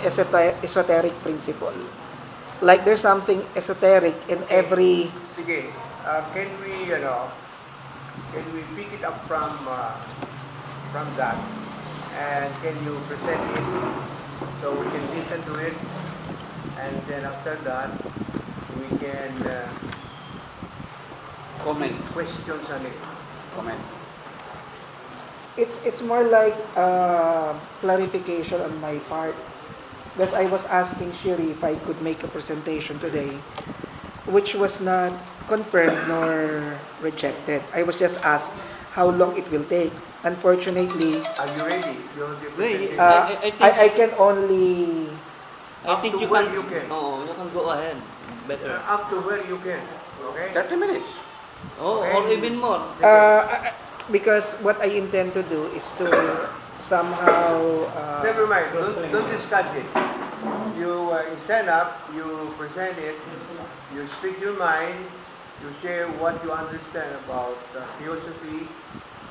esoteric principle. Like there's something esoteric in every... Sige, can we, can we pick it up from that? And can you present it so we can listen to it? And then after that, we can comment. Questions on it. Comment. It's more like clarification on my part. Because I was asking Shiri if I could make a presentation today, which was not confirmed nor rejected. I was just asked how long it will take. Unfortunately, Are you ready? You're the Ready. presentation. I can only... I think Up to you where can. you can. Oh, you can go ahead. Better. Up to where you can. Okay? 30 minutes. Oh, Okay. or even more. because what I intend to do is to somehow... Never mind. Don't discuss it. You stand up, you present it, you speak your mind, you share what you understand about theosophy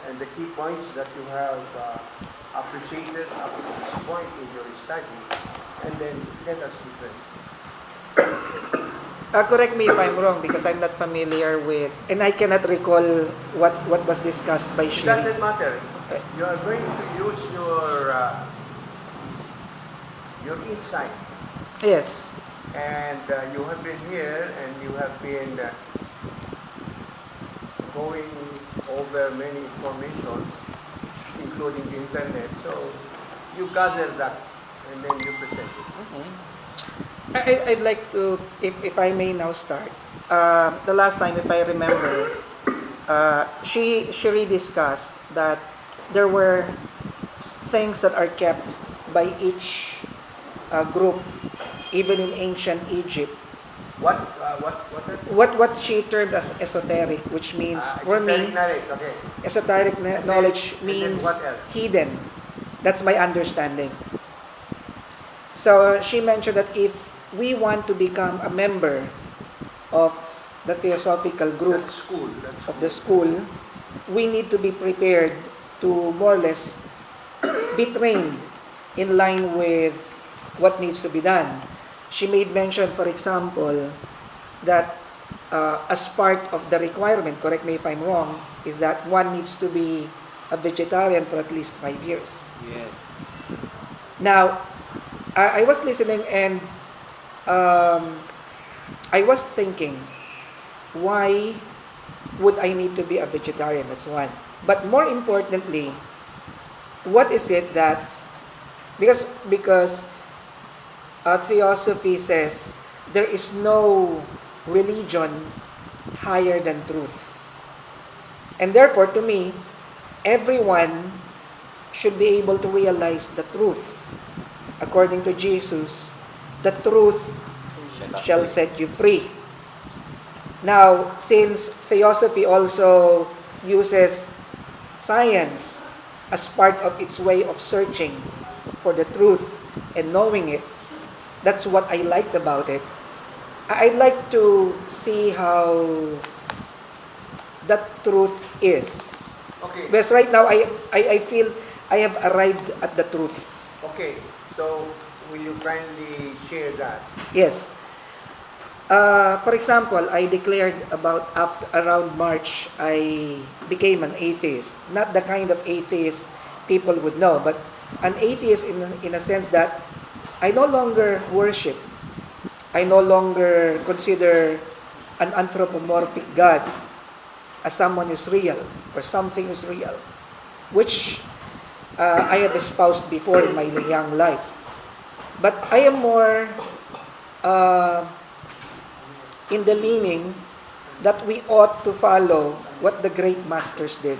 and the key points that you have appreciated up to this point in your study, and then let us listen. correct me if I'm wrong because I'm not familiar with... And I cannot recall what was discussed by It Shiri. doesn't matter. You are going to use your insight. Yes. And you have been here and you have been going over many information, including the internet. So you gather that and then you present it. Okay. I'd like to, if I may now start. The last time, if I remember, Shiri discussed that there were things that are kept by each group, even in ancient Egypt. What she termed as esoteric, which means for me, knowledge, okay. esoteric knowledge And then means what else? hidden. That's my understanding. So she mentioned that if we want to become a member of the Theosophical Group of the school, we need to be prepared to more or less be trained in line with what needs to be done. She made mention, for example, that as part of the requirement, correct me if I'm wrong, is that one needs to be a vegetarian for at least 5 years. Yes. Now, I was listening and I was thinking, why would I need to be a vegetarian? That's one. But more importantly, what is it that, because Theosophy says there is no religion higher than truth. And therefore, to me, everyone should be able to realize the truth. According to Jesus, the truth shall set you free. Now, since Theosophy also uses science as part of its way of searching for the truth and knowing it, that's what I liked about it. I'd like to see how that truth is. Okay. Because right now, I feel I have arrived at the truth. Okay. So will you kindly share that? Yes. For example, I declared around March, I became an atheist. Not the kind of atheist people would know, but an atheist in a sense that I no longer worship. I no longer consider an anthropomorphic God as someone is real or something is real, which I have espoused before in my young life. But I am more in the leaning that we ought to follow what the great masters did.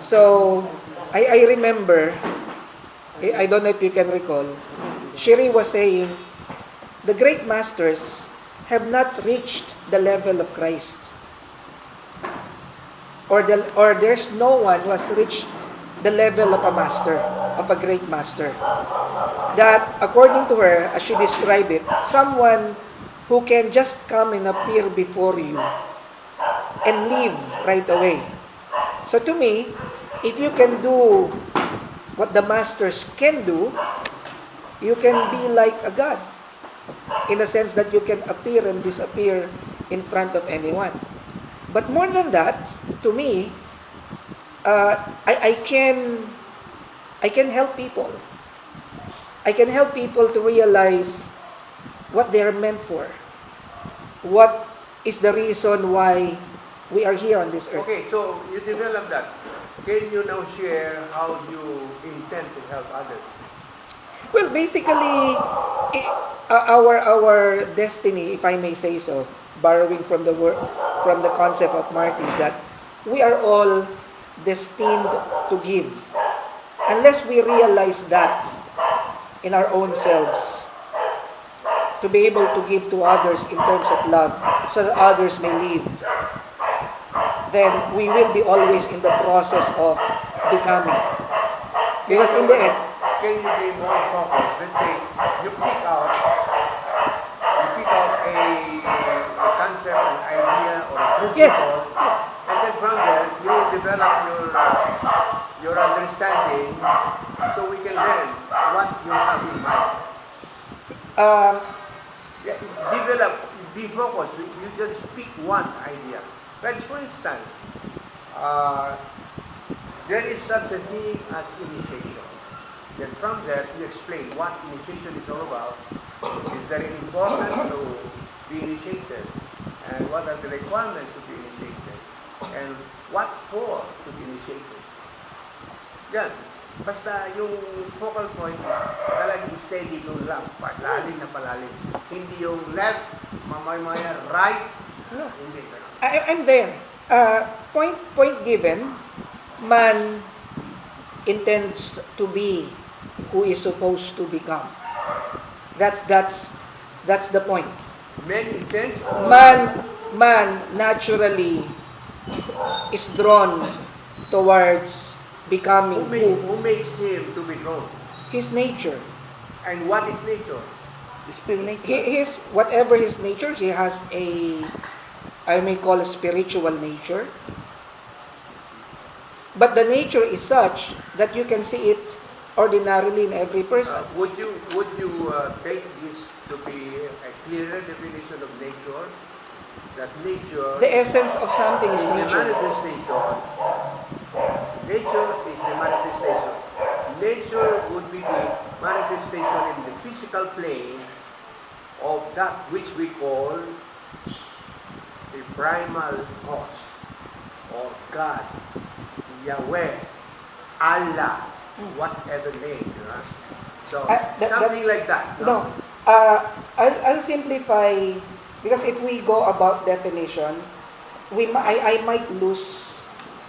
So, I remember, I don't know if you can recall, Shiri was saying, the great masters have not reached the level of Christ. Or there's no one who has reached the level of a master, of a great master. That, according to her, as she described it, someone who can just come and appear before you and leave right away. So to me, if you can do what the masters can do, You can be like a God, in the sense that you can appear and disappear in front of anyone. But more than that, to me, I can help people. I can help people to realize what they are meant for. What is the reason why we are here on this earth? Okay, so you develop that. Can you now share how you intend to help others? Well, basically, our destiny, if I may say so, borrowing from the word, from the concept of Marty, is that we are all destined to give. Unless we realize that in our own selves, to be able to give to others in terms of love, so that others may live, then we will be always in the process of becoming. Because in the end, can you be more focused? Let's say you pick out a concept, an idea, or a principle, yes, and then from there you will develop your understanding, so we can learn what you have in mind. Develop, be focused. You just pick one idea. Like for instance, there is such a thing as initiation. Then from that, you explain what initiation is all about. Is very important to be initiated, and what are the requirements to be initiated, and what for to be initiated. Yan. Basta yung focal point is talagang steady doon lang, palalim na palalim. Hindi yung left, mamaya right. no. Hindi. I'm there. Point given, man intends to be who is supposed to become. That's the point. Men intend. Man naturally is drawn towards becoming Who makes him to be grown? his nature. And what is nature? The spirit nature. His whatever his nature, he has I may call a spiritual nature. But the nature is such that you can see it ordinarily in every person. Would you take this to be a clearer definition of nature? That nature, The essence of something is is the nature. manifestation. Nature is the manifestation. Nature would be the manifestation in the physical plane of that which we call the primal cause, or God, Yahweh, Allah, whatever name. Right? So something like that. No, I'll simplify, because if we go about definition, I might lose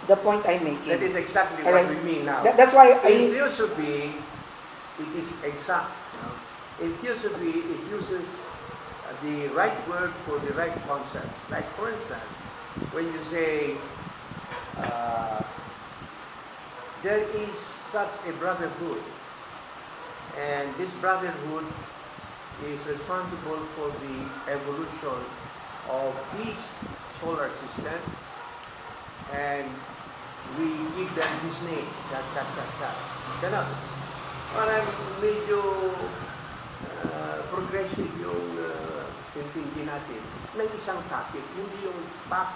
the point I'm making. That is exactly All what right. we mean now. That's why In Theosophy, it is exact. In Theosophy, it uses the right word for the right concept. Like for instance, when you say there is such a brotherhood, and this brotherhood is responsible for the evolution of this solar system, and we give them this name, cha. Ganon. Parang medyo progressive yung thinking natin. May isang topic, hindi yung pak,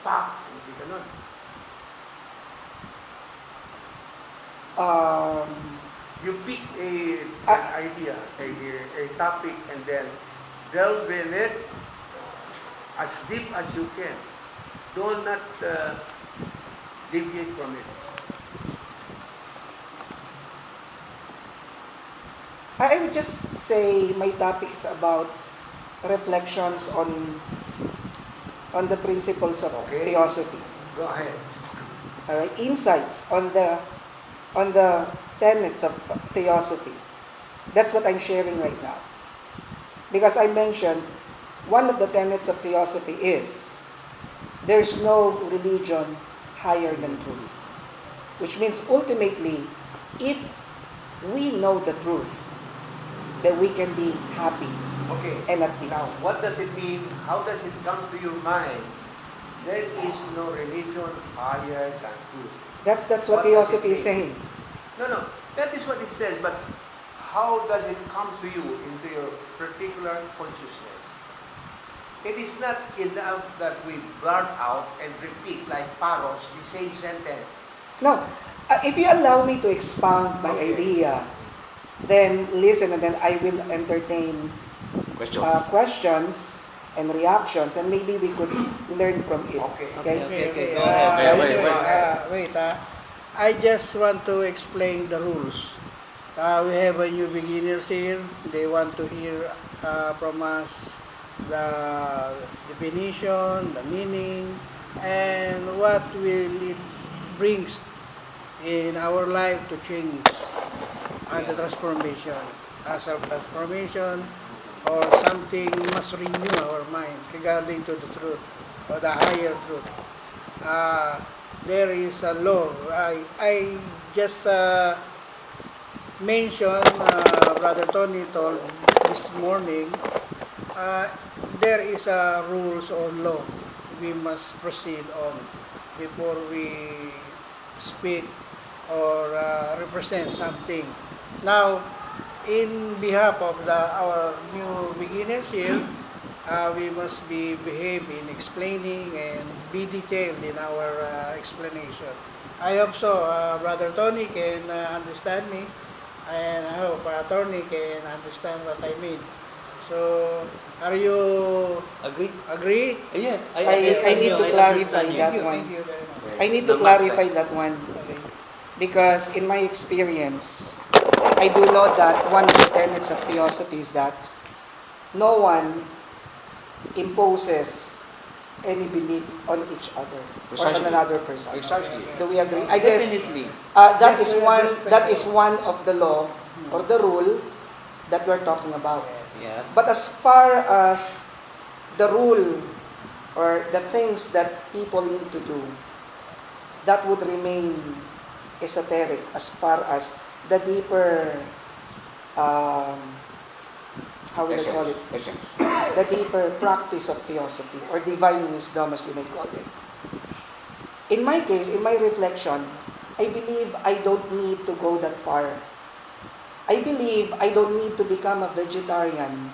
hindi ganon. You pick an idea, a topic, and then delve in it as deep as you can. Do not deviate from it. I would just say my topic is about reflections on the principles of Theosophy. Go ahead. All right, insights on the tenets of Theosophy. That's what I'm sharing right now. Because I mentioned one of the tenets of Theosophy is there's no religion higher than truth. Which means ultimately, if we know the truth, then we can be happy and at peace. Now, what does it mean? How does it come to your mind? There is no religion higher than truth. That's what Theosophy is saying. No, that is what it says, but how does it come to you into your particular consciousness? It is not enough that we blurt out and repeat like parrots the same sentence. No, if you allow me to expound my Okay. idea, then listen and then I will entertain Question. questions and reactions, and maybe we could learn from it. Okay. Okay, go ahead. Wait. I just want to explain the rules. We have a new beginners here. They want to hear from us the definition, the meaning, and what will it brings in our life to change and the transformation. As a transformation or something must renew our mind regarding to the truth or the higher truth. There is a law. I just mentioned, Brother Tony told this morning, there is a rules or law we must proceed on before we speak or represent something. Now, in behalf of our new beginners here, we must behave in explaining and be detailed in our explanation. I hope so. Brother Tony can understand me, and I hope Attorney can understand what I mean. So, are you Agree? agree? Yes, I need to clarify understand you. that Thank you, one. thank you very much. I need to clarify that one Okay. because in my experience, I do know that one of the tenets of theosophy is that no one imposes any belief on each other or on Precisely. another person. Precisely. Do we agree? I guess Definitely. that Yes, is sir, one respect that all. is one of the law or the rule that we're talking about. Yeah. But as far as the rule or the things that people need to do, that would remain esoteric as far as the deeper, how would I call it? Essence. The deeper practice of theosophy or divine wisdom, as you may call it. In my case, in my reflection, I believe I don't need to go that far. I believe I don't need to become a vegetarian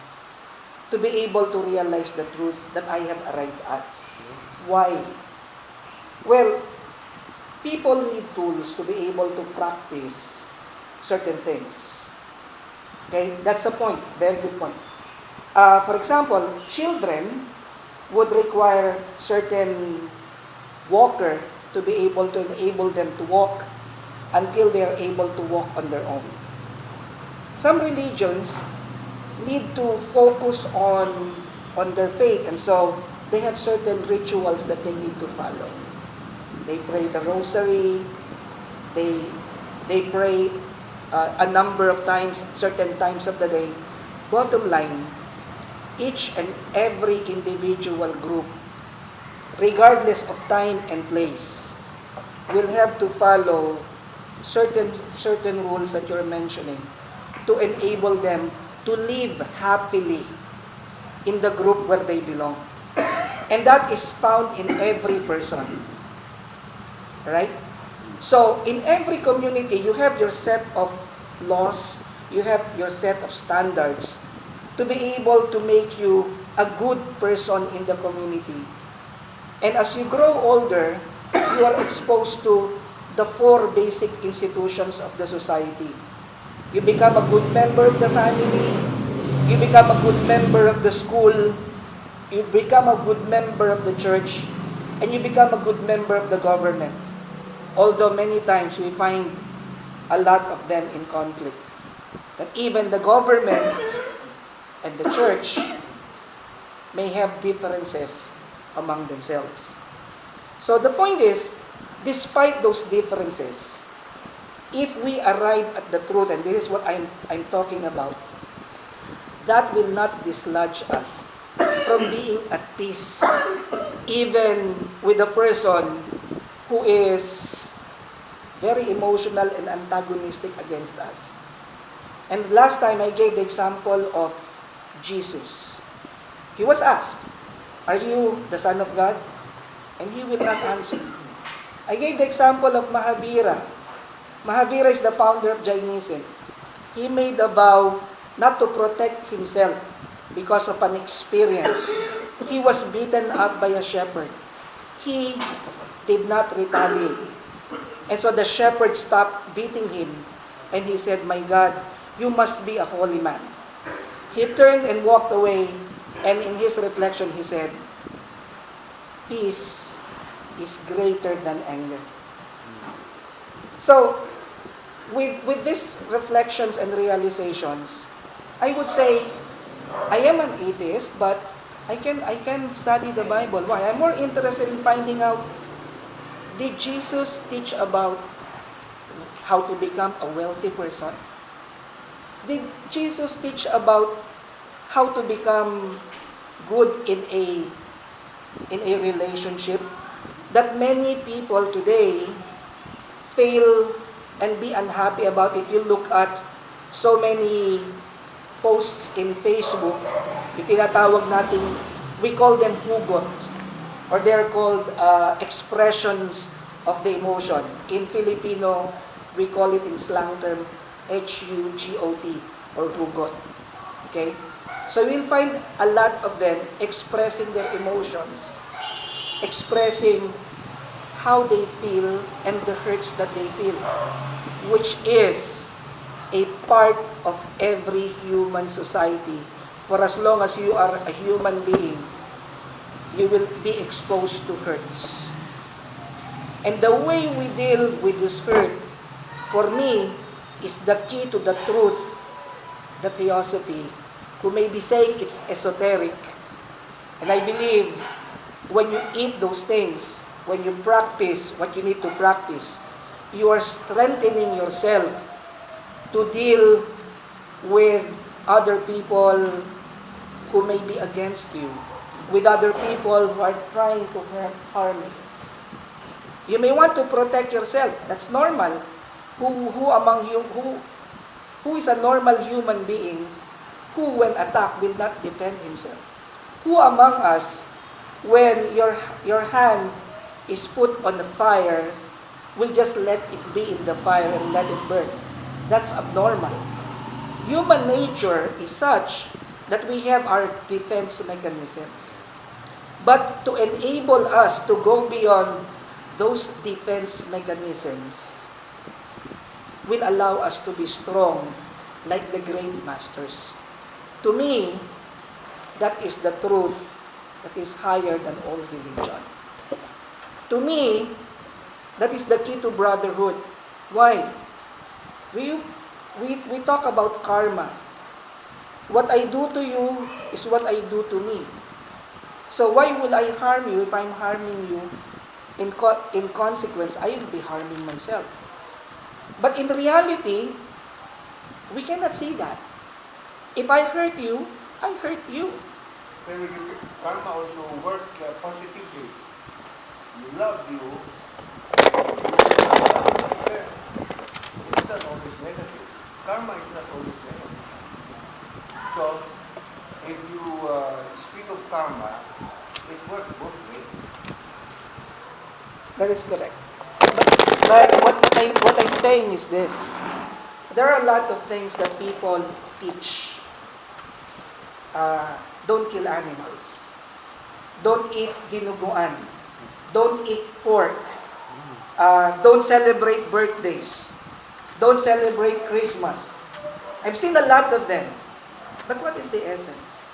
to be able to realize the truth that I have arrived at. Why? Well, people need tools to be able to practice certain things. Okay, that's a point. Very good point. For example, children would require certain walker to be able to enable them to walk until they are able to walk on their own. Some religions need to focus on their faith, and so they have certain rituals that they need to follow. They pray the rosary, they pray a number of times, certain times of the day. Bottom line, each and every individual group, regardless of time and place, will have to follow certain rules that you're mentioning to enable them to live happily in the group where they belong. And that is found in every person. Right? So, in every community, you have your set of laws, you have your set of standards to be able to make you a good person in the community. And as you grow older, you are exposed to the 4 basic institutions of the society. You become a good member of the family, you become a good member of the school, you become a good member of the church, and you become a good member of the government. Although many times we find a lot of them in conflict. That even the government and the church may have differences among themselves. So the point is, despite those differences, if we arrive at the truth, and this is what I'm talking about, that will not dislodge us from being at peace, even with a person who is very emotional and antagonistic against us. And last time I gave the example of Jesus. He was asked, "Are you the Son of God?" And he will not answer. I gave the example of Mahavira. Mahavira is the founder of Jainism. He made a vow not to protect himself because of an experience. He was beaten up by a shepherd. He did not retaliate. And so the shepherd stopped beating him, and he said, "My God, you must be a holy man." He turned and walked away, and in his reflection he said, "Peace is greater than anger." So, with these reflections and realizations, I would say, I am an atheist, but I can study the Bible. Why? I'm more interested in finding out, did Jesus teach about how to become a wealthy person? Did Jesus teach about how to become good in a relationship that many people today fail and be unhappy about? If you look at so many posts in Facebook, yung tinatawag natin, we call them hugot, or they're called expressions of the emotion. In Filipino, we call it in slang term, H-U-G-O-T, or hugot. Okay? So we'll find a lot of them expressing their emotions, expressing how they feel and the hurts that they feel, which is a part of every human society. For as long as you are a human being, you will be exposed to hurts. And the way we deal with this hurt, for me, is the key to the truth, the theosophy, who may be saying it's esoteric. And I believe when you eat those things, when you practice what you need to practice, you are strengthening yourself to deal with other people who may be against you, with other people who are trying to harm you. You may want to protect yourself. That's normal. Who among you who is a normal human being who, when attacked, will not defend himself? Who among us, when your hand is put on the fire, will just let it be in the fire and let it burn? That's abnormal. Human nature is such that we have our defense mechanisms. But to enable us to go beyond those defense mechanisms will allow us to be strong like the great masters. To me, that is the truth that is higher than all religion. To me, that is the key to brotherhood. Why? We talk about karma. What I do to you is what I do to me. So why will I harm you if I'm harming you? In consequence, I will be harming myself. But in reality, we cannot see that. If I hurt you, I hurt you. Pero karma also work positively. You love you. It's not always negative. Karma is not always negative. So, if you speak of karma, it works both ways. That is correct. But what I'm saying is this. There are a lot of things that people teach. Don't kill animals. Don't eat dinuguan. Don't eat pork. Don't celebrate birthdays. Don't celebrate Christmas. I've seen a lot of them. But what is the essence?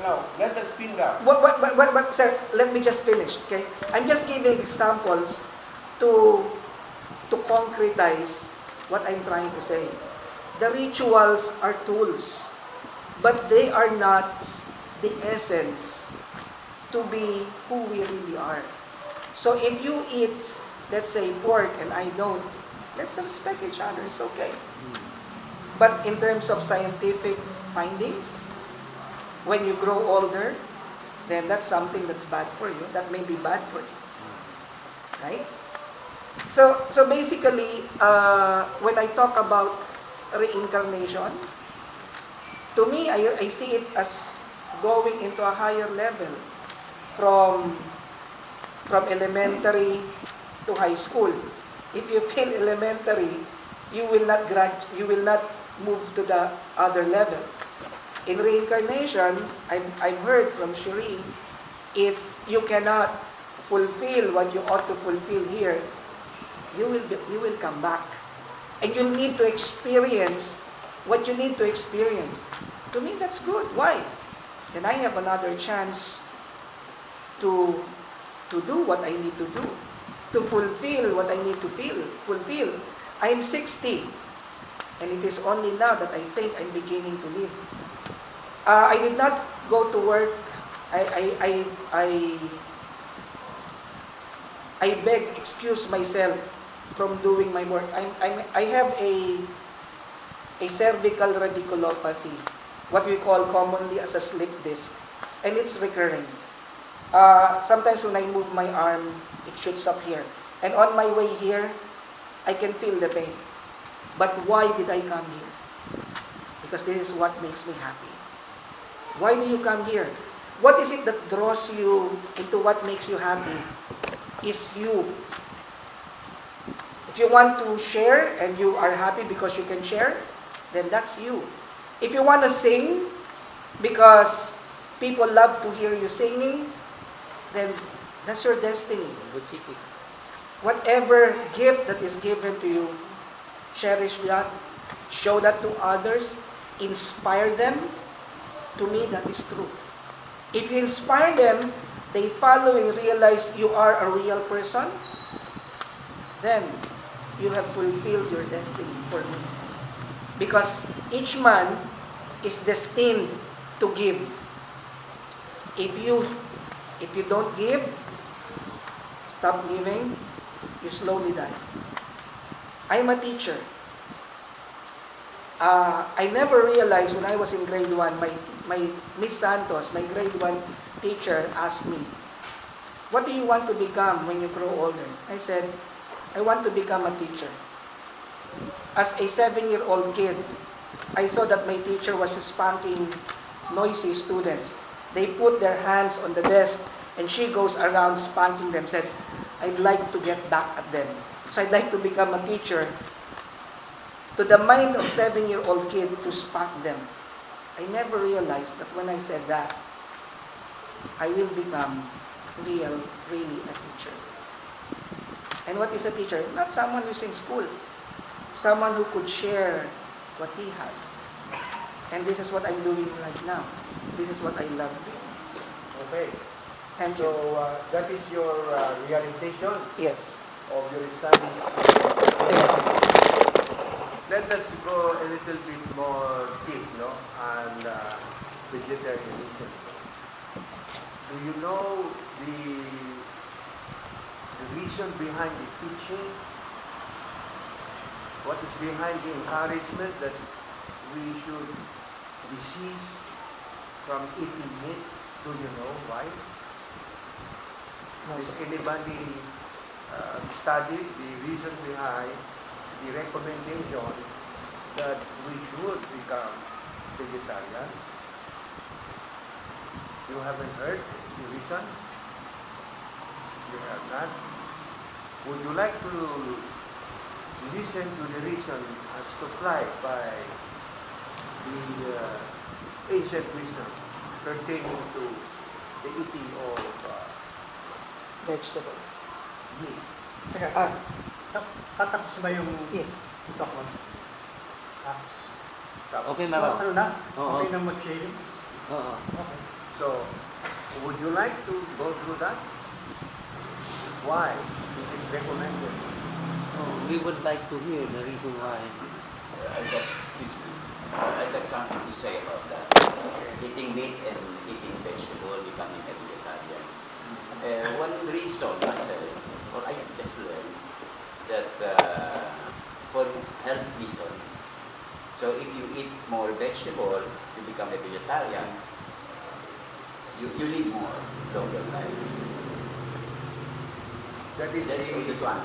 Now, let us pin down. Sir, let me just finish, okay? I'm just giving examples to concretize what I'm trying to say. The rituals are tools, but they are not the essence to be who we really are. So if you eat, let's say, pork and I don't, let's respect each other, it's okay. But in terms of scientific findings, when you grow older, then that's something that's bad for you. That may be bad for you. Right? So basically, when I talk about reincarnation, to me, I see it as going into a higher level from elementary to high school. If you fail elementary, you will not move to the other level. In reincarnation, I've heard from Shiri, if you cannot fulfill what you ought to fulfill here, you will come back. And you'll need to experience what you need to experience. To me, that's good. Why? Then I have another chance to do what I need to do, to fulfill what I need to fulfill. I'm 60, and it is only now that I think I'm beginning to live. I did not go to work. I beg, excuse myself from doing my work. I have a cervical radiculopathy, what we call commonly as a slip disc, and it's recurring. Sometimes when I move my arm, it shoots up here. And on my way here, I can feel the pain. But why did I come here? Because this is what makes me happy. Why do you come here? What is it that draws you into what makes you happy? Is you. If you want to share and you are happy because you can share, then that's you. If you want to sing because people love to hear you singing, then that's your destiny. Whatever gift that is given to you, cherish that, show that to others, inspire them. To me, that is truth. If you inspire them, they follow and realize you are a real person, then you have fulfilled your destiny for me. Because each man is destined to give. If you don't give, stop giving, you slowly die. I'm a teacher. I never realized when I was in grade 1, my Miss Santos, my grade 1 teacher asked me, what do you want to become when you grow older? I said, I want to become a teacher. As a 7-year-old kid, I saw that my teacher was spanking noisy students. They put their hands on the desk and she goes around spanking them, said, I'd like to get back at them. So I'd like to become a teacher. To the mind of 7-year-old kid to spank them. I never realized that when I said that, I will become really a teacher. And what is a teacher? Not someone who's in school. Someone who could share what he has. And this is what I'm doing right now. This is what I love doing. Okay. Thank you. So that is your realization Yes. of your study. Yes. Let us go a little bit more deep, no, on vegetarianism. Do you know the reason behind the teaching? What is behind the encouragement that we should desist from eating meat? Do you know why? No, Has sir. anybody studied the reason behind the recommendation that we should become vegetarian? You haven't heard the reason? You have not? Would you like to listen to the reason as supplied by the ancient wisdom pertaining to the eating of Vegetables. meat? Ah, Tatapos ba yung yes. talk mo? Okay So, na raw. ano na? Oo. Okay na mag-share? Oo. Okay. So, would you like to go through that? Why is it recommended? Oh, we would like to hear the reason why. Excuse me. I'd like something to say about that. Eating meat and eating vegetable, becoming a vegetarian. One reason I heard, or I just learned, that for health reason. So if you eat more vegetable, you become a vegetarian, you live more, longer life. That is That's the this one.